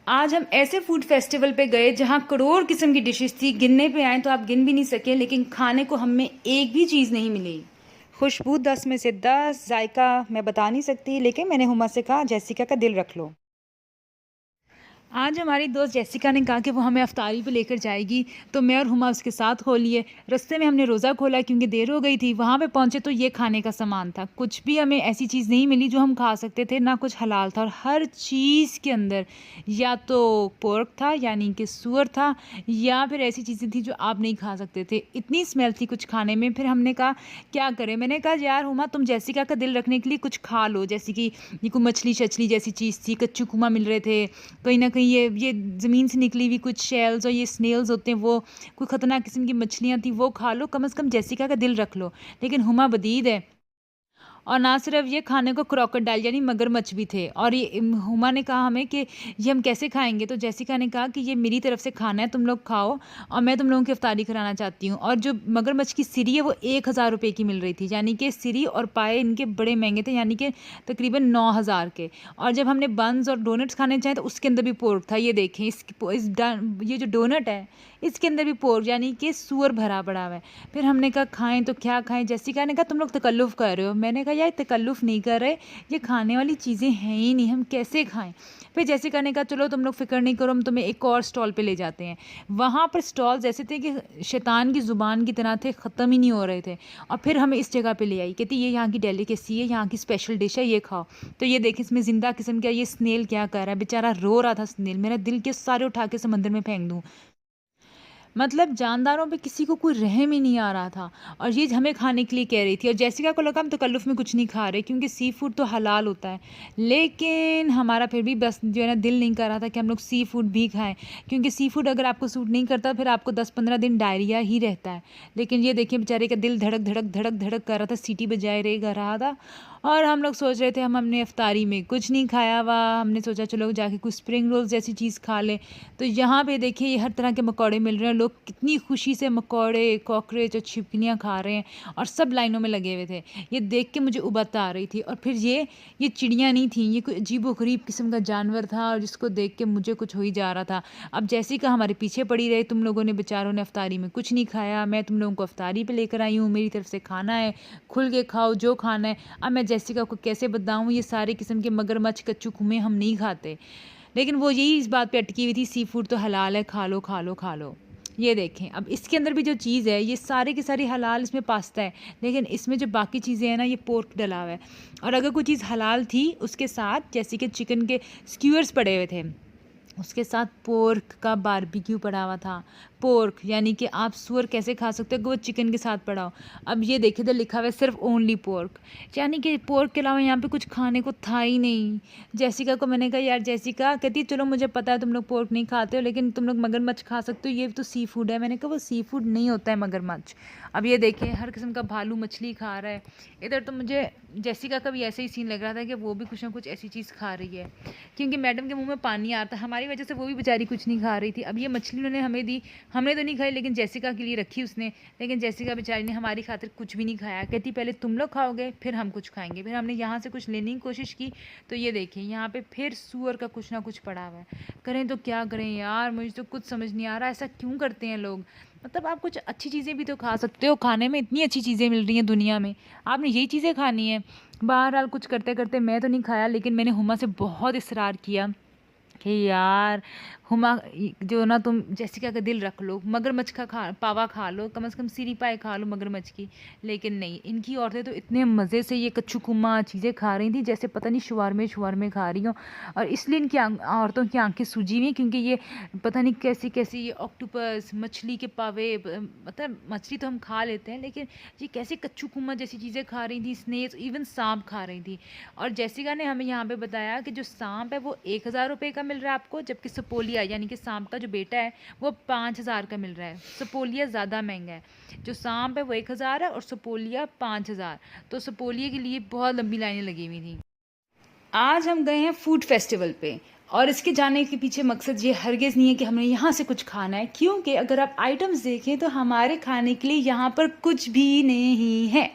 आज हम ऐसे फूड फेस्टिवल पे गए जहाँ करोड़ किस्म की डिशेस थी। गिनने पे आए तो आप गिन भी नहीं सके, लेकिन खाने को हमें एक भी चीज़ नहीं मिली। खुशबू 10 में से 10, जायका मैं बता नहीं सकती, लेकिन मैंने हुमा से कहा जेसिका का दिल रख लो। आज हमारी दोस्त जेसिका ने कहा कि वो हमें अफ्तारी पे लेकर जाएगी, तो मैं और हुमा उसके साथ हो लिए। रास्ते में हमने रोज़ा खोला क्योंकि देर हो गई थी। वहाँ पे पहुँचे तो ये खाने का सामान था। कुछ भी हमें ऐसी चीज़ नहीं मिली जो हम खा सकते थे, ना कुछ हलाल था। और हर चीज़ के अंदर या तो पोर्क था, यानी कि सूअर था, या फिर ऐसी चीज़ें थी जो आप नहीं खा सकते थे। इतनी स्मेल थी कुछ खाने में। फिर हमने कहा क्या करें। मैंने कहा यार हुमा, तुम जेसिका का दिल रखने के लिए कुछ खा लो, जैसे कि ये कोई मछली शछली जैसी चीज़ थी। कच्चू कुमा मिल रहे थे, कहीं ना कहीं ये ज़मीन से निकली हुई कुछ शेल्स और ये स्नेल्स होते हैं, वो कोई ख़तरनाक किस्म की मछलियाँ थी, वो खा लो, कम से कम जेसिका का दिल रख लो। लेकिन हुमा बदीद है। और ना सिर्फ ये, खाने को क्रोकोडाइल यानी मगरमच्छ भी थे। और ये हुमा ने कहा हमें कि ये हम कैसे खाएंगे, तो जेसिका ने कहा कि ये मेरी तरफ से खाना है, तुम लोग खाओ और मैं तुम लोगों की इफ्तारी कराना चाहती हूँ। और जो मगरमच्छ की सिरी है वो 1,000 रुपये की मिल रही थी, यानी कि सिरी और पाए इनके बड़े महंगे थे, यानी कि तकरीबन 9,000 के। और जब हमने बंस और डोनट्स खाने चाहे तो उसके अंदर भी पोर्क था। ये देखें, ये जो डोनट है इसके अंदर भी पोर्क यानी कि सूअर भरा पड़ा हुआ है। फिर हमने कहा खाएं तो क्या खाएं। जेसिका ने कहा तुम लोग तकल्लुफ़ कर रहे हो। मैंने कहा यार तकल्लुफ़ नहीं कर रहे, ये खाने वाली चीज़ें हैं ही नहीं, हम कैसे खाएं। फिर जेसिका ने कहा चलो तुम लोग फ़िक्र नहीं करो, हम तुम्हें एक और स्टॉल पे ले जाते हैं। वहाँ पर स्टॉल्स ऐसे थे कि शैतान की ज़ुबान की तरह थे, ख़त्म ही नहीं हो रहे थे। और फिर हमें इस जगह पे ले आई, कहती ये यहाँ की डेलिकेसी है, यहाँ की स्पेशल डिश है, ये खाओ। तो ये देखें, इसमें ज़िंदा किस्म का ये स्नेल क्या कर रहा है, बेचारा रो रहा था स्नेल। मेरा दिल के सारे उठा के समंदर में फेंक दूँ। मतलब जानदारों पे किसी को कोई रहम ही नहीं आ रहा था। और ये हमें खाने के लिए कह रही थी। और जेसिका को लगा हम तकल्लुफ़ में कुछ नहीं खा रहे, क्योंकि सी फूड तो हलाल होता है। लेकिन हमारा फिर भी बस जो है ना, दिल नहीं कर रहा था कि हम लोग सी फूड भी खाएं, क्योंकि सी फूड अगर आपको सूट नहीं करता फिर आपको 10-15 दिन डायरिया ही रहता है। लेकिन ये देखिए, बेचारे का दिल धड़क धड़क धड़क धड़क कर रहा था, सीटी बजाए रहा था। और हम लोग सोच रहे थे, हमने इफ्तारी में कुछ नहीं खाया हुआ, हमने सोचा चलो जाके कुछ स्प्रिंग रोल्स जैसी चीज़ खा लें। तो यहाँ पे देखिए, ये हर तरह के मकोड़े मिल रहे हैं। लोग कितनी खुशी से मकोड़े, कॉकरोच और छिपकलियाँ खा रहे हैं, और सब लाइनों में लगे हुए थे। ये देख के मुझे उबत आ रही थी। और फिर ये चिड़ियाँ नहीं थी, ये कोई अजीबोगरीब किस्म का जानवर था, और जिसको देख के मुझे कुछ हो ही जा रहा था। अब जेसिका हमारे पीछे पड़ी रही, तुम लोगों ने बेचारों ने इफ्तारी में कुछ नहीं खाया, मैं तुम लोगों को इफ्तारी पे लेकर आई हूँ, मेरी तरफ से खाना है, खुल के खाओ जो खाना है। अब मैं जेसिका को कैसे बताऊँ, ये सारे किस्म के मगरमच्छ, कच्चू कुमें हम नहीं खाते। लेकिन वो यही इस बात पे अटकी हुई थी, सी फूड तो हलाल है, खा लो खा लो खा लो। ये देखें, अब इसके अंदर भी जो चीज़ है, ये सारे की सारी हलाल, इसमें पास्ता है, लेकिन इसमें जो बाकी चीज़ें हैं ना, ये पोर्क डला हुआ है। और अगर कोई चीज़ हलाल थी उसके साथ, जैसे कि चिकन के स्क्यूअर्स पड़े हुए थे, उसके साथ पोर्क का बारबेक्यू पड़ा हुआ था। पोर्क यानी कि आप सूअर कैसे खा सकते हो कि वो चिकन के साथ पड़ा हो। अब ये देखिए, तो लिखा हुआ है सिर्फ ओनली पोर्क, यानी कि पोर्क के अलावा यहाँ पे कुछ खाने को था ही नहीं। जेसिका को मैंने कहा यार जेसिका, कहती है चलो मुझे पता है तुम लोग पोर्क नहीं खाते हो, लेकिन तुम लोग मगरमच्छ खा सकते हो, ये तो सी फूड है। मैंने कहा वो सी फूड नहीं होता है मगरमच्छ। अब ये देखिए, हर किस्म का भालू मछली खा रहा है। इधर तो मुझे जेसिका का भी ऐसे ही सीन लग रहा था कि वो भी कुछ ना कुछ ऐसी चीज़ खा रही है, क्योंकि मैडम के मुंह में पानी आता है, हमारी वजह से वो भी बेचारी कुछ नहीं खा रही थी। अब ये मछली उन्होंने हमें दी, हमने तो नहीं खाई, लेकिन जेसिका के लिए रखी उसने। लेकिन जेसिका बेचारी ने हमारी खातिर कुछ भी नहीं खाया, कहती पहले तुम लोग खाओगे फिर हम कुछ खाएंगे। फिर हमने यहाँ से कुछ लेने की कोशिश की, तो ये देखिए यहाँ पे फिर सूअर का कुछ ना कुछ पड़ा हुआ है। करें तो क्या करें यार, मुझे तो कुछ समझ नहीं आ रहा, ऐसा क्यों करते हैं लोग। मतलब आप कुछ अच्छी चीज़ें भी तो खा सकते हो, खाने में इतनी अच्छी चीज़ें मिल रही हैं दुनिया में, आपने यही चीज़ें खानी है। बहरहाल कुछ करते करते मैं तो नहीं खाया, लेकिन मैंने हुमा से बहुत इसरार किया कि यार हुमा, जो ना तुम जेसिका का दिल रख लो, मगरमच्छ का पावा खा लो, कम से कम सीरी पाए खा लो मगरमच्छ की। लेकिन नहीं, इनकी औरतें तो इतने मज़े से ये कच्चू कुम्मा चीज़ें खा रही थी जैसे पता नहीं शुवारमे खा रही हों। और इसलिए इनकी औरतों की आंखें सूजी हुई हैं, क्योंकि ये पता नहीं कैसी कैसी ये ऑक्टोपस, मछली के पावे, मतलब मछली तो हम खा लेते हैं, लेकिन ये कैसे कच्चू कुम्मा जैसी चीज़ें खा रही थी, स्नेक्स, इवन सांप खा रही थी। और जेसिका ने हमें यहाँ पे बताया कि जो सांप है वो 1,000 रुपये का मिल रहा है आपको, जबकि सपोलिया यानी कि सांप का जो बेटा है वो 5,000 का मिल रहा है। सपोलिया ज़्यादा महंगा है। जो सांप है वो 1,000 है और सपोलिया 5,000। तो सपोलिया के लिए बहुत लंबी लाइनें लगी हुई थी। आज हम गए हैं फूड फेस्टिवल पे, और इसके जाने के पीछे मकसद ये हरगिज़ नहीं है कि हमने यहाँ से कुछ खाना है, क्योंकि अगर आप आइटम्स देखें तो हमारे खाने के लिए यहाँ पर कुछ भी नहीं है।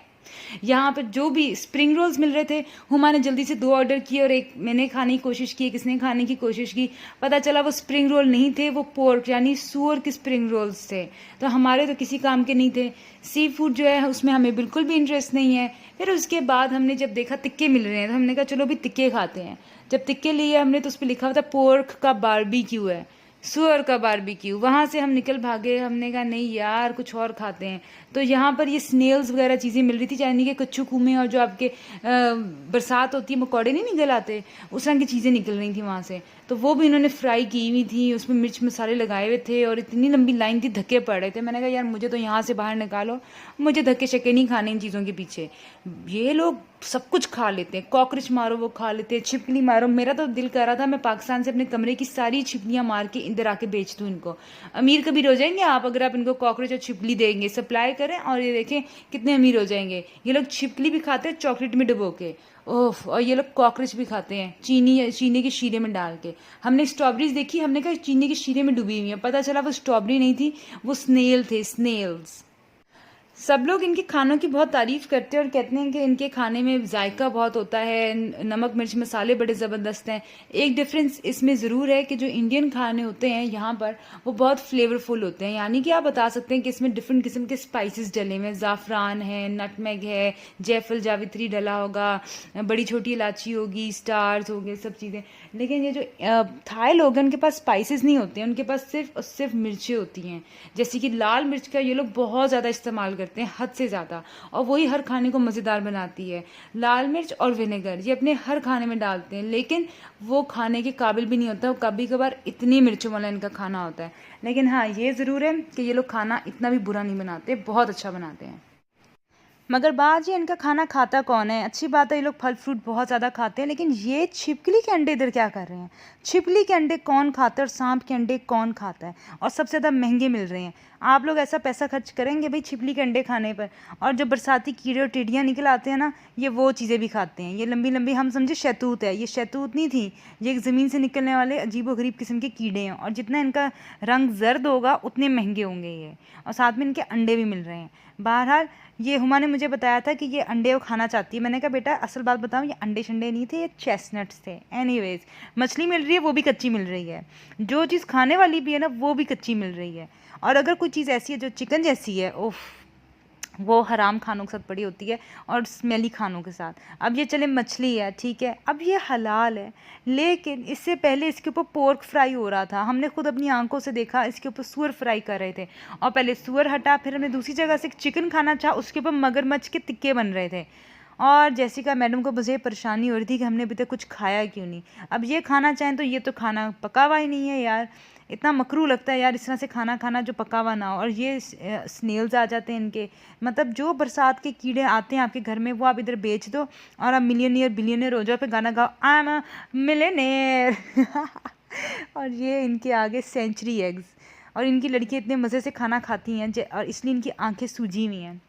यहाँ पर जो भी स्प्रिंग रोल्स मिल रहे थे, हुमा ने जल्दी से 2 ऑर्डर किए और एक मैंने खाने की कोशिश की, किसने खाने की कोशिश की, पता चला वो स्प्रिंग रोल नहीं थे, वो पोर्क यानी सूअर के स्प्रिंग रोल्स थे। तो हमारे तो किसी काम के नहीं थे। सी फूड जो है उसमें हमें बिल्कुल भी इंटरेस्ट नहीं है। फिर उसके बाद हमने जब देखा टिक्के मिल रहे हैं तो हमने कहा चलो भी टिक्के खाते हैं। जब टिक्के लिए हमने तो उस पर लिखा हुआ था पोर्क का बारबेक्यू है, सुअर का बारबेक्यू। वहाँ से हम निकल भागे, हमने कहा नहीं यार कुछ और खाते हैं। तो यहाँ पर ये स्नेल्स वगैरह चीज़ें मिल रही थी, यानी कि कच्चू कुमे और जो आपके बरसात होती है मकोड़े नहीं निकल आते, उस रंग की चीज़ें निकल रही थी वहाँ से। तो वो भी इन्होंने फ्राई की हुई थी, उसमें मिर्च मसाले लगाए हुए थे और इतनी लंबी लाइन थी, धक्के पड़ रहे थे। मैंने कहा यार मुझे तो यहाँ से बाहर निकालो, मुझे धक्के शक्के नहीं खाने इन चीज़ों के पीछे। ये लोग सब कुछ खा लेते हैं, कॉकरोच मारो वो खा लेते हैं, छिपकली मारो। मेरा तो दिल कर रहा था मैं पाकिस्तान से अपने कमरे की सारी छिपकलियाँ मार के इधर आके बेच दूँ इनको। अमीर कबीर हो जाएंगे आप अगर आप इनको कॉकरोच और छिपकली देंगे, सप्लाई करें और ये देखें कितने अमीर हो जाएंगे। ये लोग छिपकली भी खाते हैं चॉकलेट में डुबो के, ओफ, और ये लोग कॉकरोच भी खाते हैं चीनी के शीरे में डाल के। हमने स्ट्रॉबेरीज देखी, हमने कहा चीनी के शीरे में डूबी हुई है, पता चला वो स्ट्रॉबेरी नहीं थी, वो स्नेल थे, स्नेल्स। सब लोग इनके खानों की बहुत तारीफ़ करते हैं और कहते हैं कि इनके खाने में जायका बहुत होता है, नमक मिर्च मसाले बड़े ज़बरदस्त हैं। एक डिफरेंस इसमें ज़रूर है कि जो इंडियन खाने होते हैं यहाँ पर वो बहुत फ्लेवरफुल होते हैं, यानी कि आप बता सकते हैं कि इसमें डिफरेंट किस्म के स्पाइसेस डले हुए हैं, ज़ाफ़रान है, नटमेग है, जायफल जावित्री डला होगा, बड़ी छोटी इलायची होगी, स्टार्स हो गए, सब चीज़ें। लेकिन ये जो थाई लोग हैं उनके पास स्पाइसेस नहीं होते हैं, उनके पास सिर्फ और सिर्फ मिर्चें होती हैं। जैसे कि लाल मिर्च का ये लोग बहुत ज़्यादा इस्तेमाल करते हैं, हद से ज़्यादा, और वही हर खाने को मज़ेदार बनाती है। लाल मिर्च और विनेगर ये अपने हर खाने में डालते हैं, लेकिन वो खाने के काबिल भी नहीं होता, कभी कभार इतनी मिर्चों वाला इनका खाना होता है। लेकिन हाँ ये ज़रूर है कि ये लोग खाना इतना भी बुरा नहीं बनाते, बहुत अच्छा बनाते हैं। मगर बात ये इनका खाना खाता कौन है? अच्छी बात है ये लोग फल फ्रूट बहुत ज़्यादा खाते हैं, लेकिन ये छिपकली के अंडे इधर क्या कर रहे हैं? छिपकली के अंडे कौन खाता है और सांप के अंडे कौन खाता है? और सबसे ज़्यादा महंगे मिल रहे हैं। आप लोग ऐसा पैसा खर्च करेंगे भाई छिपकली के अंडे खाने पर? और जो बरसाती कीड़े और टिड्डियाँ निकल आते हैं ना, ये वो चीज़ें भी खाते हैं। ये लंबी लंबी हम समझे शहतूत है, ये शहतूत नहीं थी, ये एक ज़मीन से निकलने वाले अजीब व गरीब किस्म के कीड़े हैं, और जितना इनका रंग जर्द होगा उतने महंगे होंगे ये, और साथ में इनके अंडे भी मिल रहे हैं। बहरहाल ये हुमा ने मुझे बताया था कि ये अंडे वो खाना चाहती है। मैंने कहा बेटा असल बात बताऊँ, ये अंडे शंडे नहीं थे, ये चेस्टनट्स थे। एनीवेज, मछली मिल रही है, वो भी कच्ची मिल रही है। जो चीज़ खाने वाली भी है ना वो भी कच्ची मिल रही है। और अगर कोई चीज़ ऐसी है जो चिकन जैसी है, उफ, वो हराम खानों के साथ पड़ी होती है और स्मेली खानों के साथ। अब ये चले मछली है, ठीक है, अब ये हलाल है, लेकिन इससे पहले इसके ऊपर पोर्क फ्राई हो रहा था। हमने खुद अपनी आंखों से देखा, इसके ऊपर सूअर फ्राई कर रहे थे, और पहले सूअर हटा, फिर हमने दूसरी जगह से चिकन खाना चाहा, उसके ऊपर मगरमच्छ के टिक्के बन रहे थे। और जैसिका मैडम को मुझे परेशानी हो रही थी कि हमने अभी तक कुछ खाया क्यों नहीं। अब ये खाना चाहें तो ये तो खाना पका हुआ ही नहीं है यार, इतना मकरू लगता है यार इस तरह से खाना खाना जो पका हुआ ना हो। और ये स्नेल्स आ जाते हैं इनके, मतलब जो बरसात के कीड़े आते हैं आपके घर में वो आप इधर बेच दो और आप मिलियनियर बिलियनियर हो जाओ, फिर गाना गाओ आई एम अ मिलियनेयर। और ये इनके आगे सेंचुरी एग्स, और इनकी लड़कियाँ इतने मज़े से खाना खाती हैं और इसलिए इनकी आंखें सूजी हुई हैं,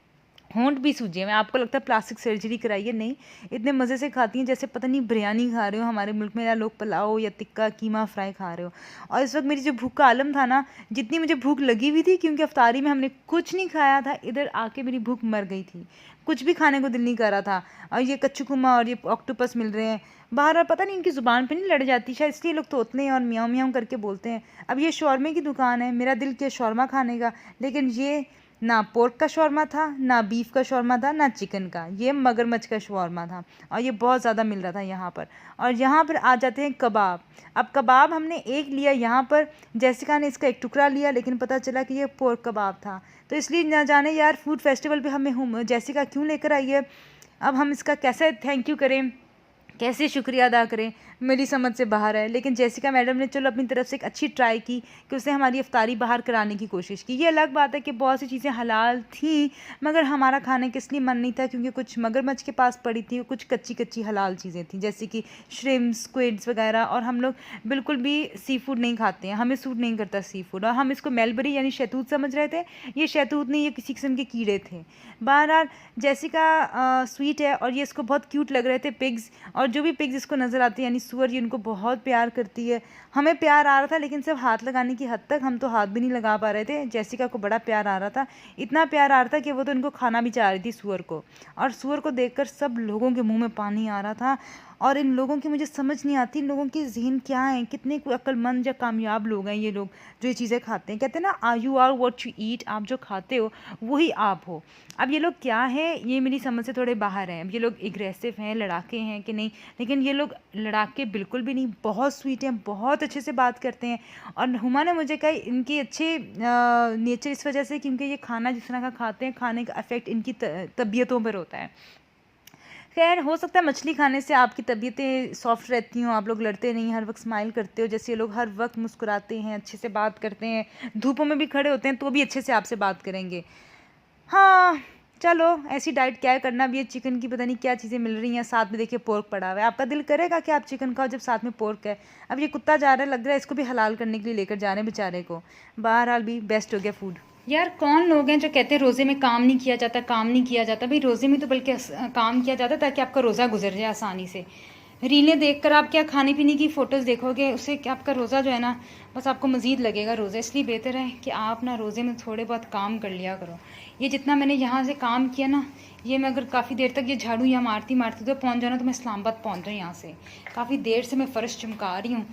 होंठ भी सूजे हैं। आपको लगता है प्लास्टिक सर्जरी कराई है, नहीं, इतने मज़े से खाती हैं जैसे पता नहीं बिरयानी खा रहे हो हमारे मुल्क में, या लोग पुलाव या टिक्का कीमा फ्राई खा रहे हो। और इस वक्त मेरी जो भूख का आलम था ना, जितनी मुझे भूख लगी हुई थी क्योंकि अफ्तारी में हमने कुछ नहीं खाया था, इधर आके मेरी भूख मर गई थी, कुछ भी खाने को दिल नहीं कर रहा था। और ये कच्चू कुमा और ये ऑक्टोपस मिल रहे हैं बाहर, पता नहीं इनकी ज़ुबान पे नहीं लड़ जाती शायद, इसलिए लोग तोतले हैं और म्याऊं म्याऊं करके बोलते हैं। अब ये शौरमे की दुकान है, मेरा दिल किया शौरमा खाने का, लेकिन ये ना पोर्क का शौरमा था, ना बीफ का शौरमा था, ना चिकन का, ये मगरमच्छ का शौरमा था, और ये बहुत ज़्यादा मिल रहा था यहाँ पर। और यहाँ पर आ जाते हैं कबाब। अब कबाब हमने एक लिया यहाँ पर, जैसिका ने इसका एक टुकड़ा लिया, लेकिन पता चला कि ये पोर्क कबाब था। तो इसलिए ना जाने यार फूड फेस्टिवल पे हमें जैसिका क्यों लेकर आई है, अब हम इसका कैसे थैंक यू करें, कैसे शुक्रिया अदा करें, मेरी समझ से बाहर है। लेकिन जैसिका मैडम ने चलो अपनी तरफ से एक अच्छी ट्राई की कि उसने हमारी इफ्तारी बाहर कराने की कोशिश की। ये अलग बात है कि बहुत सी चीज़ें हलाल थी, मगर हमारा खाने के इसलिए मन नहीं था क्योंकि कुछ मगरमच्छ के पास पड़ी थी, कुछ कच्ची कच्ची हलाल चीज़ें थी जैसे कि श्रिम्स, स्क्विड्स वगैरह, और हम लोग बिल्कुल भी सी फूड नहीं खाते हैं, हमें सूट नहीं करता सी फूड, और हम इसको मेलबरी यानी शहतूत समझ रहे थे। ये शहतूत नहीं, ये किसी किस्म के कीड़े थे। बहरहाल जैसिका स्वीट है और ये इसको बहुत क्यूट लग रहे थे पिग्स, और जो भी पिग्स इसको नज़र आते हैं यानी सूअर ये उनको बहुत प्यार करती है। हमें प्यार आ रहा था लेकिन सिर्फ हाथ लगाने की हद तक, हम तो हाथ भी नहीं लगा पा रहे थे। जेसिका को बड़ा प्यार आ रहा था, इतना प्यार आ रहा था कि वो तो इनको खाना भी चाह रही थी सूअर को। और सूअर को देखकर सब लोगों के मुंह में पानी आ रहा था। और इन लोगों की मुझे समझ नहीं आती, इन लोगों के ज़हन क्या हैं, कितने कोई अक्लमंद या कामयाब लोग हैं ये लोग जो ये चीज़ें खाते हैं। कहते हैं ना, you are what you eat, आप जो खाते हो वही आप हो। अब ये लोग क्या है, ये मेरी समझ से थोड़े बाहर हैं। अब ये लोग एग्रेसिव हैं, लड़ाके हैं कि नहीं, लेकिन ये लोग लड़ाके बिल्कुल भी नहीं, बहुत स्वीट हैं, बहुत अच्छे से बात करते हैं। और हुमा ने मुझे कहा इनके अच्छे नेचर इस वजह से क्योंकि ये खाना जिस तरह का खाते हैं, खाने का इफेक्ट इनकी तबीयतों पर होता है। खैर, हो सकता है मछली खाने से आपकी तबीयतें सॉफ्ट रहती हों, आप लोग लड़ते नहीं, हर वक्त स्माइल करते हो। जैसे ये लोग हर वक्त मुस्कुराते हैं, अच्छे से बात करते हैं, धूपों में भी खड़े होते हैं तो भी अच्छे से आपसे बात करेंगे। हाँ, चलो ऐसी डाइट क्या है करना। अब ये चिकन की पता नहीं क्या चीज़ें मिल रही हैं, साथ में देखिए पोर्क पड़ा हुआ है। आपका दिल करेगा कि आप चिकन खाओ जब साथ में पोर्क है। अब ये कुत्ता जा रहा है, लग रहा है इसको भी हलाल करने के लिए लेकर जा रहे हैं बेचारे को। बहरहाल भी बेस्ट हो गया फूड। यार, कौन लोग हैं जो कहते हैं रोज़े में काम नहीं किया जाता, काम नहीं किया जाता। भाई रोज़े में तो बल्कि काम किया जाता ताकि आपका रोज़ा गुजर जाए आसानी से। रीलें देखकर आप क्या खाने पीने की फ़ोटोज़ देखोगे, उससे क्या आपका रोज़ा जो है ना, बस आपको मज़ीद लगेगा रोज़ा। इसलिए बेहतर है कि आप ना रोज़े में थोड़े बहुत काम कर लिया करो। ये जितना मैंने यहाँ से काम किया ना, ये मैं अगर काफ़ी देर तक ये झाड़ू यहाँ मारती मारती तो पहुँच जाना तो मैं इस्लामाबाद पहुँच जाऊँ। यहाँ से काफ़ी देर से मैं फ़र्श चमका रही हूँ।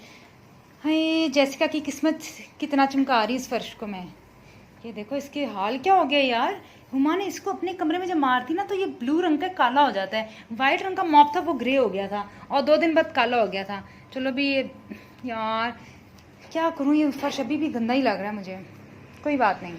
हाय, जेसिका की किस्मत कितना चमका रही है इस फ़र्श को मैं। ये देखो इसके हाल क्या हो गया यार। हुमा ने इसको अपने कमरे में जब मारती ना तो ये ब्लू रंग का काला हो जाता है। वाइट रंग का मॉप था वो ग्रे हो गया था और 2 दिन बाद काला हो गया था। चलो भी ये यार क्या करूँ, ये फर्श अभी भी गंदा ही लग रहा है मुझे। कोई बात नहीं।